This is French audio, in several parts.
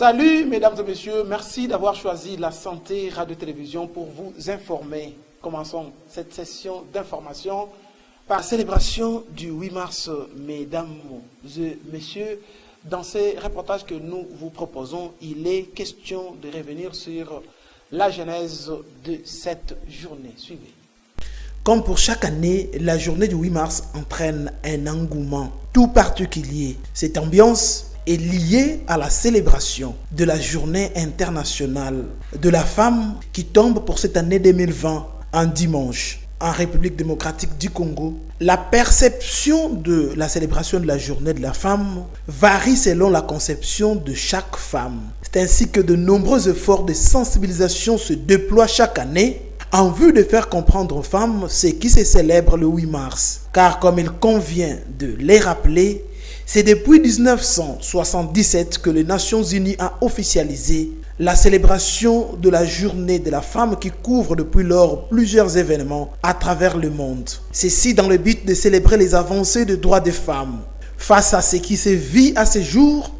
Salut mesdames et messieurs, merci d'avoir choisi la Santé Radio-Télévision pour vous informer. Commençons cette session d'information par la célébration du 8 mars. Mesdames et messieurs, dans ces reportages que nous vous proposons, il est question de revenir sur la genèse de cette journée. Suivez. Comme pour chaque année, la journée du 8 mars entraîne un engouement tout particulier. Cette ambiance est liée à la célébration de la journée internationale de la femme qui tombe pour cette année 2020 un dimanche. En République démocratique du Congo, la perception de la célébration de la journée de la femme varie selon la conception de chaque femme. C'est ainsi que de nombreux efforts de sensibilisation se déploient chaque année en vue de faire comprendre aux femmes ce qui se célèbre le 8 mars. Car comme il convient de les rappeler, c'est depuis 1977 que les Nations Unies ont officialisé la célébration de la journée de la femme qui couvre depuis lors plusieurs événements à travers le monde. Ceci dans le but de célébrer les avancées des droits des femmes. Face à ce qui se vit à ce jour,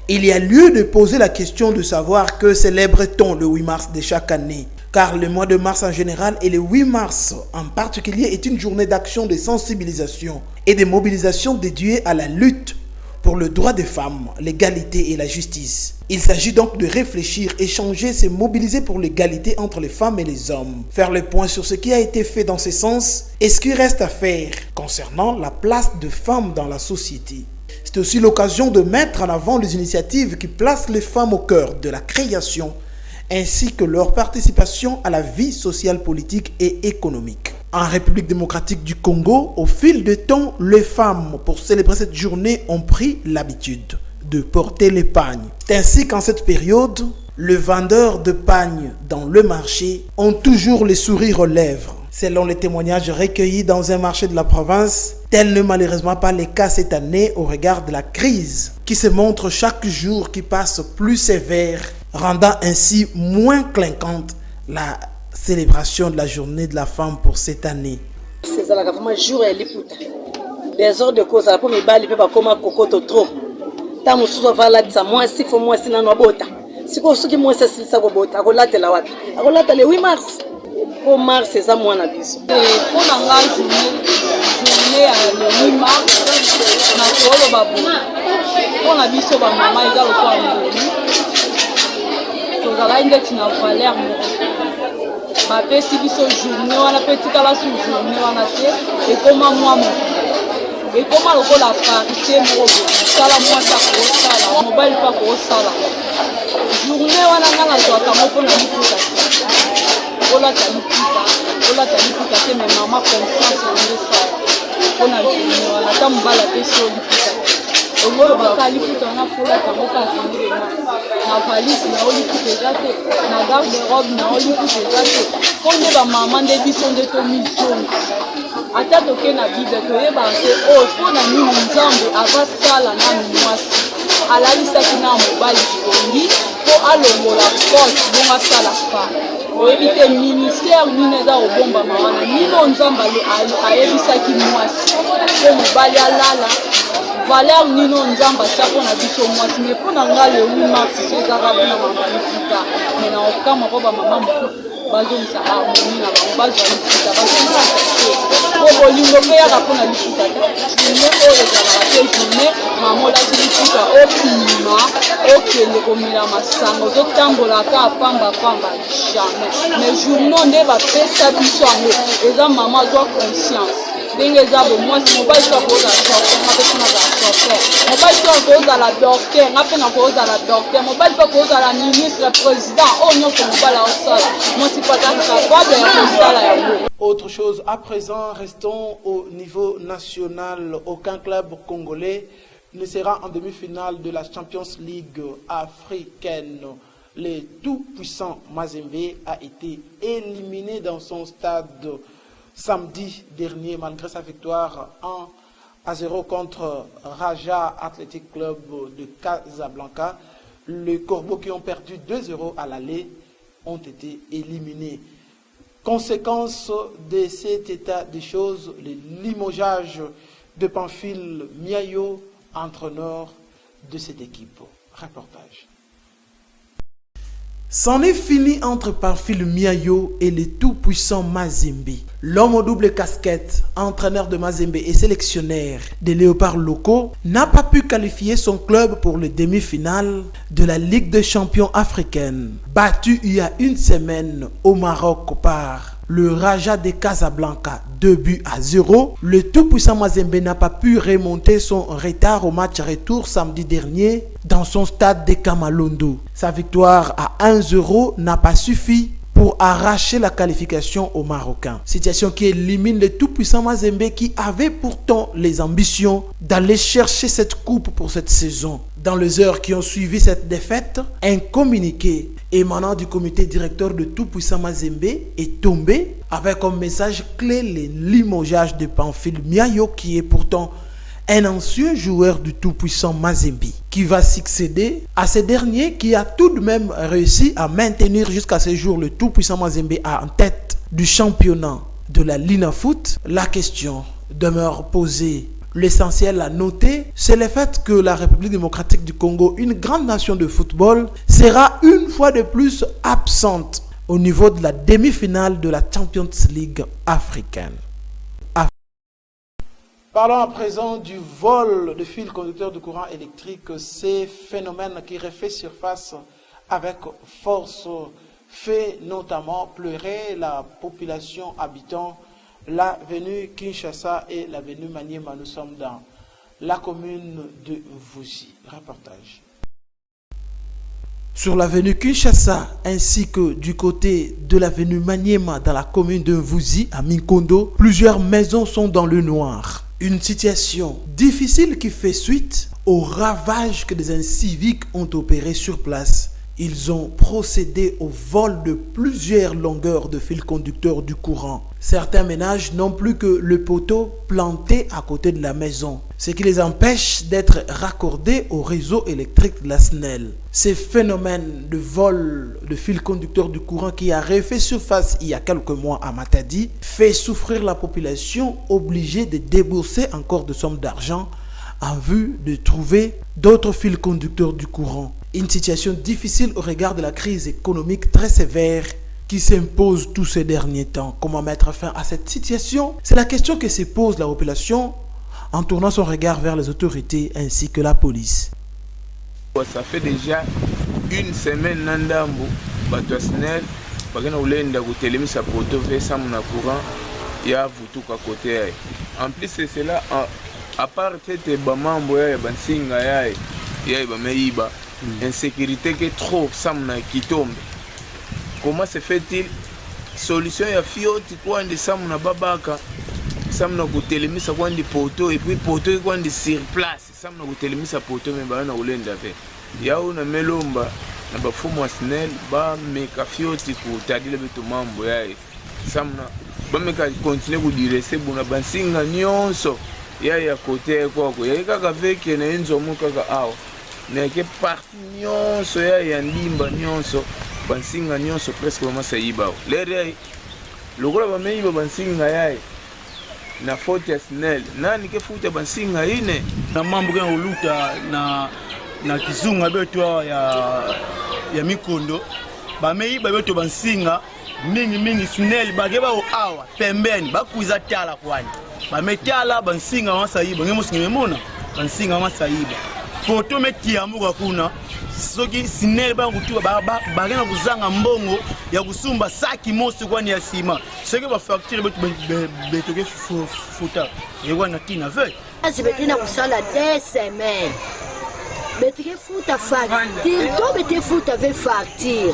il y a lieu de poser la question de savoir que célèbre-t-on le 8 mars de chaque année. Car le mois de mars en général et le 8 mars en particulier est une journée d'action de sensibilisation et de mobilisation dédiée à la lutte pour le droit des femmes, l'égalité et la justice. Il s'agit donc de réfléchir, échanger, se mobiliser pour l'égalité entre les femmes et les hommes. Faire le point sur ce qui a été fait dans ce sens et ce qui reste à faire concernant la place des femmes dans la société. C'est aussi l'occasion de mettre en avant les initiatives qui placent les femmes au cœur de la création ainsi que leur participation à la vie sociale, politique et économique. En République démocratique du Congo, au fil du temps, les femmes, pour célébrer cette journée, ont pris l'habitude de porter les pagnes. C'est ainsi qu'en cette période, les vendeurs de pagnes dans le marché ont toujours les sourires aux lèvres. Selon les témoignages recueillis dans un marché de la province, tel n'est malheureusement pas le cas cette année au regard de la crise qui se montre chaque jour qui passe plus sévère, rendant ainsi moins clinquante la célébration de la journée de la femme pour cette année. C'est ça la vraiment jour et l'époute. Des heures de cause pour mes balles peuvent comme cocoto trop. Tant mon sous va là ça moi si faut moi si na no bota. Si ko suki moi ça si ça go bota ko la tela wapi. Ko la tele 8 mars. Au mars c'est ça moi na biso. Pour la journée le 8 mars na ko babu. Pour la biso ba mama eza ko amoni. Tozala indexi na valeur bapesi biso journée wana mpe tikala su journée wana te ekoma mwa moko ekoma lokola parité moko kosala mwasi akosala mobali mpe akosala journée wana nga nazwaka mo mpona liputa te olata liputa te me mama confiance ondesala mpona journée wana ata mobali apesi yo liputa te ongolo bakali liputa wana folata moko akendeka na valise na oliputa eza te na garde robe na oliputa eza te mpo nde bamama nde biso nde tomizongi ata toke na bible toyebaka te oyo mpo na nini nzambe avasala nanu mwasi alalisaki na mobali pongi mpo alongola kote bongo asala femme oyebi te ministère nini eza kobombama wana nino nzambe ayebisaki mwasi mpo mobali alala valeur nino nzamba atia mpona biso mwasi me mpona nga le 8 mars so ezaka mpona mama liputa me na okama mpo bamama mosusu bazongisa harmonie na bango bazwa liputa bazwa po bolingo mpe yaka mpona liputa te journée oyo ezalaka te journée mama olati liputa okima okende komela masanga ozotambolaka apambapamba jamais mais journée nde bapesa biso yango eza mama azwa conscience ndenge eza bomwasi mobali so akozala docteur nga mpe mpona kozala docteur mobali so akozala docteur nga mpe na kozala docteur mobali mpe akozala ministre président oyo nyonso mobali aosala mwasi mpe aza capable ya kosala yango. Autre chose, à présent, restons au niveau national. Aucun club congolais ne sera en demi-finale de la Champions League africaine. Le tout-puissant Mazembe a été éliminé dans son stade samedi dernier, malgré sa victoire 1-0 contre Raja Athletic Club de Casablanca. Les Corbeaux qui ont perdu 2-0 à l'aller ont été éliminés. Conséquence de cet état des choses, le limogeage de Pamphile Miayo, entraîneur de cette équipe. Reportage. C'en est fini entre Pamphile Miayo et le tout-puissant Mazembe. L'homme aux double casquettes, entraîneur de Mazembe et sélectionnaire des Léopards locaux, n'a pas pu qualifier son club pour les demi-finales de la Ligue des champions africaine. Battu il y a une semaine au Maroc par le Raja de Casablanca 2-0, le tout-puissant Mazembe n'a pas pu remonter son retard au match retour samedi dernier dans son stade de Kamalondo. Sa victoire à 1-0 n'a pas suffi pour arracher la qualification aux Marocains. Situation qui élimine le tout-puissant Mazembe qui avait pourtant les ambitions d'aller chercher cette coupe pour cette saison. Dans les heures qui ont suivi cette défaite, un communiqué émanant du comité directeur de tout-puissant Mazembe est tombé avec comme message clé le limogeage de Pamphile Miayo qui est pourtant un ancien joueur du tout-puissant Mazembe qui va succéder à ce dernier qui a tout de même réussi à maintenir jusqu'à ce jour le tout-puissant Mazembe en tête du championnat de la Lina Foot. La question demeure posée. L'essentiel à noter, c'est le fait que la République démocratique du Congo, une grande nation de football, sera une fois de plus absente au niveau de la demi-finale de la Champions League africaine. Parlons à présent du vol de fils conducteurs de courant électrique. Ces phénomènes qui refait surface avec force fait notamment pleurer la population habitant l'avenue Kinshasa et l'avenue Maniema. Nous sommes dans la commune de Vuzi. Reportage. Sur l'avenue Kinshasa ainsi que du côté de l'avenue Maniema dans la commune de Vuzi à Minkondo, plusieurs maisons sont dans le noir. Une situation difficile qui fait suite aux ravages que des inciviques ont opérés sur place. Ils ont procédé au vol de plusieurs longueurs de fils conducteurs du courant. Certains ménages n'ont plus que le poteau planté à côté de la maison, ce qui les empêche d'être raccordés au réseau électrique de la SNEL. Ces phénomènes de vol de fils conducteurs du courant qui a refait surface il y a quelques mois à Matadi fait souffrir la population obligée de débourser encore de sommes d'argent en vue de trouver d'autres fils conducteurs du courant. Une situation difficile au regard de la crise économique très sévère qui s'impose tous ces derniers temps. Comment mettre fin à cette situation? C'est la question que se pose la population en tournant son regard vers les autorités ainsi que la police. Ça fait déjà une semaine Nandambo, Batouasnel, Bagana Oulenda, Goutelemi, sa poto, Vessa, mon courant, il y a tout à côté. En plus, c'est cela, à part cette Bamambo, Bansinga, il y a Bameïba, insécurité qui est trop, Samna qui tombe. Comment se fait-il? Solution ya fioti quoi de Samna Babaka, Samna Goutelemi, sa quoi de poto, et puis poto quoi de sur place. Samna Goutelemi, sa poto, mais Bagana Oulenda. Il y a une melomba, na bafumu wa SNEL, ba meka fioti ku tadile beto mambo yae. Samna, ba meka continue ku direse buna bansinga nyonso. Ya kote kwako. Ya kaka veke na enzo mu kaka awa. Na ke parti nyonso ya ndimba nyonso. Bansinga nyonso presque mama sayiba. Lere lokola ba meiba bansinga yae. Na faute ya SNEL. Nani ke futa bansinga ine? Na mambo ya uluta na kizunga beto ya Mikondo bamei babeto bansinga mingi SNEL bageba awa pembeni bakuiza tala kwani bametala bansinga wasayiba ngemo singemona bansinga wasayiba foto mekiamuka kuna soki SNEL bangutua bagena kuzanga mbongo ya kusumba saki mosi kwani ya sima soki ba facture beto ke futa yekwa na tina ve asibetina kusala 2 semaines. Bete futa facture, to bete futa avec facture.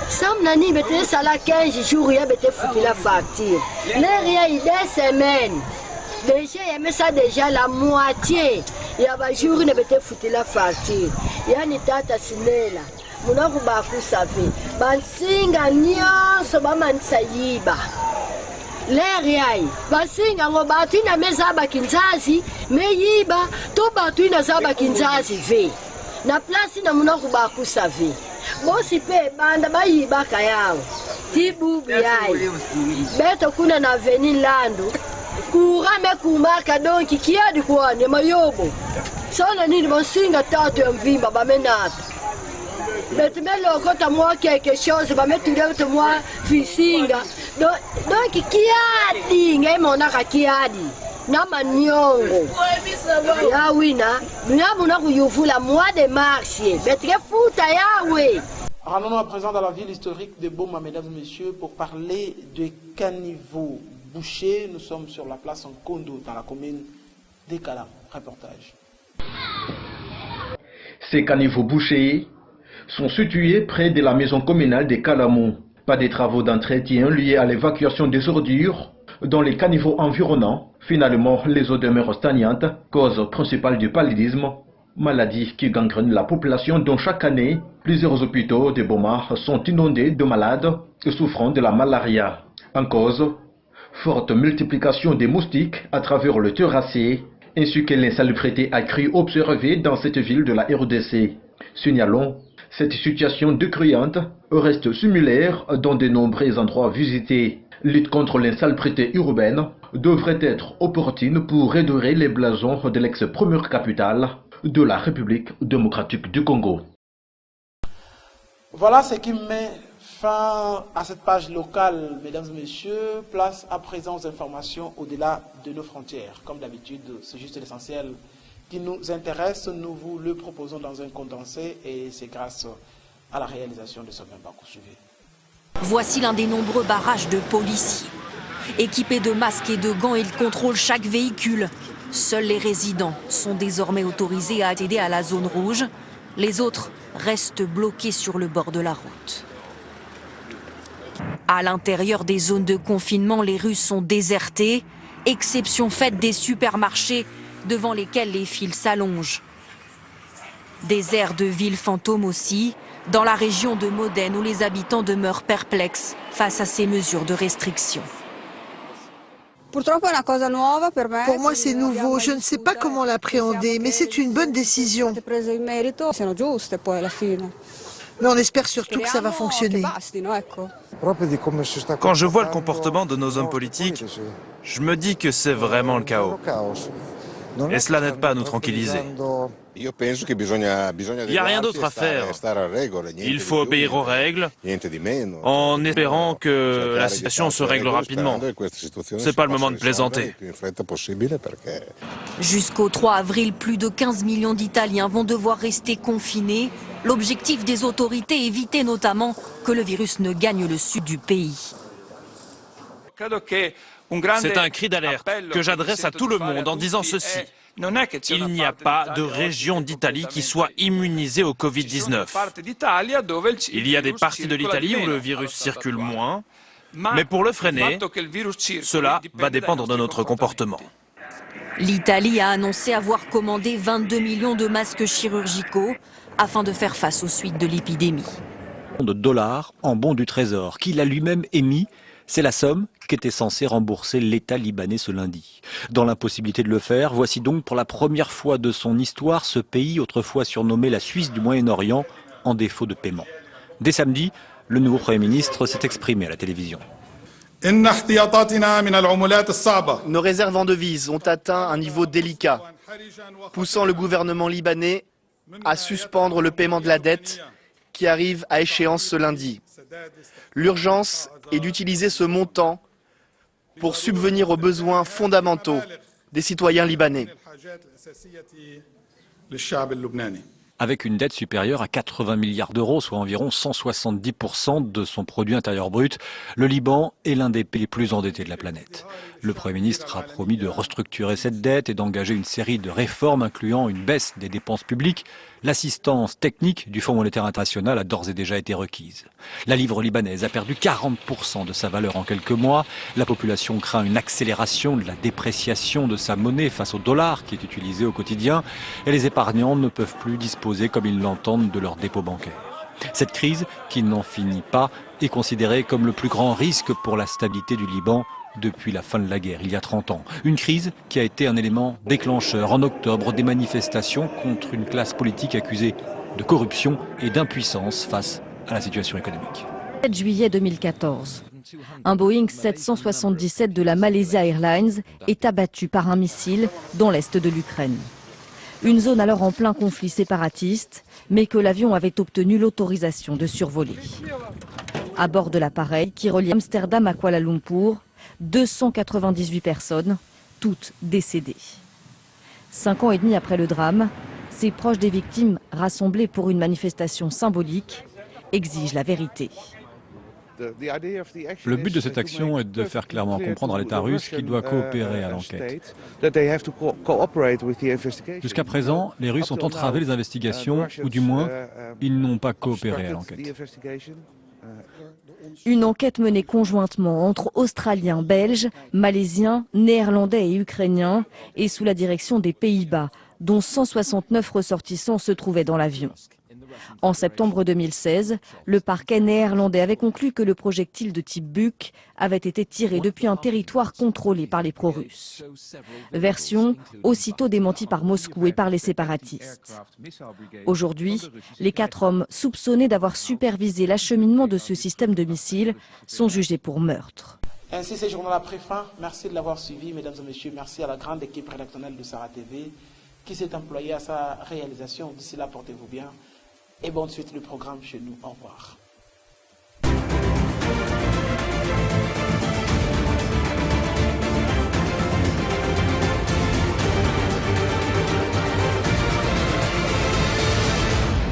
Sam nani bete sala 15 jours ya bete futa la facture. L'air ya 2 semaines. Déjà il y a ça déjà la moitié. Il y a ba jour ne bete futa la facture. Ya ni tata silela. Muna kubaku savé. Bansinga nyonso ba mansayiba. L'air yai basinga ngo batu na meza bakinzazi meyiba to batu na zaba kinzazi ve na place na munoko bakusa ve bosi pe banda bayiba kayao tibubu yai beto kuna na veni lando kurame kumaka donki kiadi kwani mayobo sana nini basinga tatu ya mvimba bamenata Mais tu mets le côté moi quelque chose, va mettre tout moi fisinga. Donc qui a dit, mon aka qui a dit. Nama nyongo. Ya wina, muna kuyuvula mois de mars. Betre futa ya we. Rendons-nous à présent dans la ville historique de Boma, mesdames et messieurs, pour parler de caniveaux bouchés. Nous sommes sur la place Nkondo, dans la commune d'Ekala. Reportage. Ces caniveaux bouchés sont situés près de la maison communale des Calamons. Pas de travaux d'entretien liés à l'évacuation des ordures dans les caniveaux environnants. Finalement, les eaux demeurent stagnantes, cause principale du paludisme, maladie qui gangrène la population dont chaque année, plusieurs hôpitaux de Boma sont inondés de malades souffrant de la malaria. En cause, forte multiplication des moustiques à travers le terrassé, ainsi que l'insalubrité accrue observée dans cette ville de la RDC. Signalons, cette situation décriante reste similaire dans de nombreux endroits visités. Lutte contre l'insalubrité urbaine devrait être opportune pour redorer les blasons de l'ex-première capitale de la République démocratique du Congo. Voilà ce qui met fin à cette page locale, mesdames et messieurs. Place à présent aux informations au-delà de nos frontières. Comme d'habitude, c'est juste l'essentiel qui nous intéresse. Nous vous le proposons dans un condensé et c'est grâce à la réalisation de ce même parcours suivi. Voici l'un des nombreux barrages de policiers. Équipés de masques et de gants, ils contrôlent chaque véhicule. Seuls les résidents sont désormais autorisés à accéder à la zone rouge. Les autres restent bloqués sur le bord de la route. À l'intérieur des zones de confinement, les rues sont désertées, exception faite des supermarchés devant lesquels les files s'allongent. Des aires de villes fantômes aussi, dans la région de Modène où les habitants demeurent perplexes face à ces mesures de restriction. Pour moi, c'est nouveau. Je ne sais pas comment l'appréhender, mais c'est une bonne décision. Mais on espère surtout que ça va fonctionner. Quand je vois le comportement de nos hommes politiques, je me dis que c'est vraiment le chaos. Et cela n'aide pas à nous tranquilliser. Il n'y a rien d'autre à faire. Il faut obéir aux règles en espérant que la situation se règle rapidement. Ce n'est pas le moment de plaisanter. Jusqu'au 3 avril, plus de 15 millions d'Italiens vont devoir rester confinés. L'objectif des autorités, éviter notamment que le virus ne gagne le sud du pays. C'est un cri d'alerte que j'adresse à tout le monde en disant ceci. Il n'y a pas de région d'Italie qui soit immunisée au Covid-19. Il y a des parties de l'Italie où le virus circule moins, mais pour le freiner, cela va dépendre de notre comportement. L'Italie a annoncé avoir commandé 22 millions de masques chirurgicaux afin de faire face aux suites de l'épidémie. De dollars en bons du Trésor, qu'il a lui-même émis. C'est la somme qu'était censé rembourser l'État libanais ce lundi. Dans l'impossibilité de le faire, voici donc pour la première fois de son histoire ce pays autrefois surnommé la Suisse du Moyen-Orient en défaut de paiement. Dès samedi, le nouveau Premier ministre s'est exprimé à la télévision. Nos réserves en devises ont atteint un niveau délicat, poussant le gouvernement libanais à suspendre le paiement de la dette qui arrive à échéance ce lundi. L'urgence est d'utiliser ce montant pour subvenir aux besoins fondamentaux des citoyens libanais. Avec une dette supérieure à 80 milliards d'euros, soit environ 170% de son produit intérieur brut, le Liban est l'un des pays les plus endettés de la planète. Le Premier ministre a promis de restructurer cette dette et d'engager une série de réformes incluant une baisse des dépenses publiques. L'assistance technique du Fonds monétaire international a d'ores et déjà été requise. La livre libanaise a perdu 40% de sa valeur en quelques mois. La population craint une accélération de la dépréciation de sa monnaie face au dollar qui est utilisé au quotidien. Et les épargnants ne peuvent plus disposer comme ils l'entendent de leurs dépôts bancaires. Cette crise, qui n'en finit pas, est considérée comme le plus grand risque pour la stabilité du Liban depuis la fin de la guerre, il y a 30 ans. Une crise qui a été un élément déclencheur en octobre des manifestations contre une classe politique accusée de corruption et d'impuissance face à la situation économique. 7 juillet 2014. Un Boeing 777 de la Malaysia Airlines est abattu par un missile dans l'est de l'Ukraine. une zone alors en plein conflit séparatiste, mais que l'avion avait obtenu l'autorisation de survoler. À bord de l'appareil qui relie Amsterdam à Kuala Lumpur, 298 personnes, toutes décédées. 5 ans et demi après le drame, ces proches des victimes, rassemblés pour une manifestation symbolique, exigent la vérité. Le but de cette action est de faire clairement comprendre à l'État russe qu'il doit coopérer à l'enquête. Jusqu'à présent, les Russes ont entravé les investigations, ou du moins, ils n'ont pas coopéré à l'enquête. Une enquête menée conjointement entre Australiens, Belges, Malaisiens, Néerlandais et Ukrainiens, et sous la direction des Pays-Bas, dont 169 ressortissants se trouvaient dans l'avion. En septembre 2016, le parquet néerlandais avait conclu que le projectile de type Buk avait été tiré depuis un territoire contrôlé par les pro-russes. Version aussitôt démentie par Moscou et par les séparatistes. Aujourd'hui, les 4 hommes soupçonnés d'avoir supervisé l'acheminement de ce système de missiles sont jugés pour meurtre. Ainsi, ce journal a pris fin. Merci de l'avoir suivi, mesdames et messieurs. Merci à la grande équipe rédactionnelle de Sarah TV qui s'est employée à sa réalisation. D'ici là, portez-vous bien. Et bonne suite le programme chez nous. Au revoir.